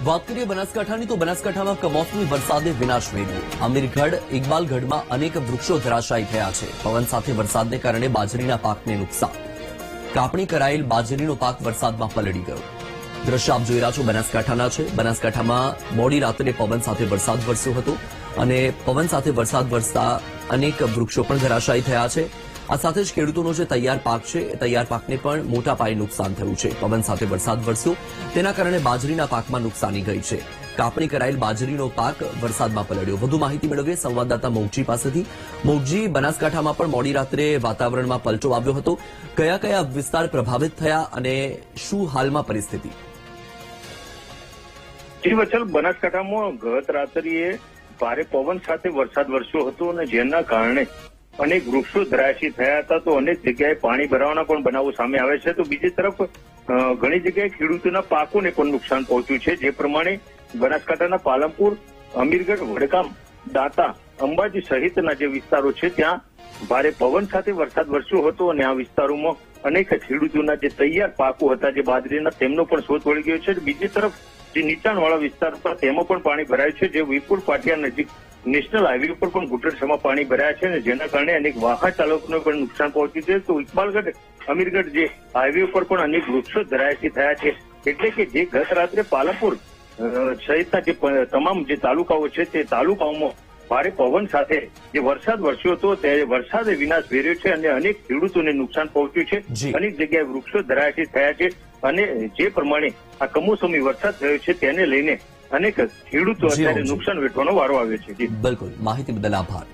વાત કરીએ બનાસકાંઠાની તો બનાસકાંઠામાં કમોસમી વરસાદે વિનાશ મેળવ્યો। અમીરગઢ ઇકબાલગઢમાં અનેક વૃક્ષો ધરાશાયી થયા છે। પવન સાથે વરસાદને કારણે બાજરીના પાકને નુકસાન। કાપણી કરાયેલ બાજરીનો પાક વરસાદમાં પલળી ગયો। દ્રશ્ય આપ જોઈ રહ્યા છો બનાસકાંઠાના છે। બનાસકાંઠામાં મોડી રાત્રે પવન સાથે વરસાદ વરસ્યો હતો અને પવન સાથે વરસાદ વરસતા અનેક વૃક્ષો પણ ધરાશાયી થયા છે। આ સાથે જ ખેડૂતોનો જે તૈયાર પાક છે એ તૈયાર પાકને પણ મોટા પાયે નુકસાન થયું છે। પવન સાથે વરસાદ વરસ્યો તેના કારણે બાજરીના પાકમાં નુકસાની ગઈ છે। કાપણી કરાયેલ બાજરીનો પાક વરસાદમાં પલળ્યો। વધુ માહિતી મેળવીએ સંવાદદાતા મોગજી પાસેથી। મોગજી, બનાસકાંઠામાં પણ મોડી રાત્રે વાતાવરણમાં પલટો આવ્યો હતો। કયા કયા વિસ્તાર પ્રભાવિત થયા અને શું હાલમાં પરિસ્થિતિ? જી વત્સલ, બનાસકાંઠામાં ગત રાત્રિએ ભારે પવન સાથે વરસાદ વરસ્યો હતો અને જેના કારણે અનેક વૃક્ષો ધરાશયી થયા હતા। તો અનેક જગ્યાએ પાણી ભરાવાના પણ બનાવો સામે આવે છે। તો બીજી તરફ ઘણી જગ્યાએ ખેડૂતોના પાકોને પણ નુકસાન પહોંચ્યું છે। જે પ્રમાણે બનાસકાંઠાના પાલનપુર, અમીરગઢ, વડગામ, દાંતા, અંબાજી સહિતના જે વિસ્તારો છે ત્યાં ભારે પવન સાથે વરસાદ વરસ્યો હતો અને આ વિસ્તારોમાં અનેક ખેડૂતોના જે તૈયાર પાકો હતા જે બાજરીના તેમનો પણ શોધ વળી ગયો છે। બીજી તરફ જે નીચાણવાળા વિસ્તાર હતા તેમાં પણ પાણી ભરાયું છે। જે વિપુલ પાટિયા નજીક નેશનલ હાઈવે ઉપર પણ ઘૂંટણસમાં પાણી ભરાયા છે અને જેના કારણે અનેક વાહન ચાલકોને પણ નુકસાન પહોંચ્યું છે। તો ઇકબાલગઢ, અમીરગઢ જે હાઈવે ઉપર પણ અનેક વૃક્ષો ધરાશાયી થયા છે। એટલે કે જે ગત રાત્રે પાલનપુર સહિતના જે તમામ જે તાલુકાઓ છે તે તાલુકાઓમાં ભારે પવન સાથે જે વરસાદ વરસ્યો હતો તે વરસાદે વિનાશ વેર્યો છે અને અનેક ખેડૂતોને નુકસાન પહોંચ્યું છે। અનેક જગ્યાએ વૃક્ષો ધરાશાયી થયા છે અને જે પ્રમાણે આ કમોસમી વરસાદ થયો છે તેને લઈને અનેક ખેડૂતો અત્યારે નુકસાન વેઠવાનો વારો આવ્યો છે। બિલકુલ, માહિતી બદલ આભાર।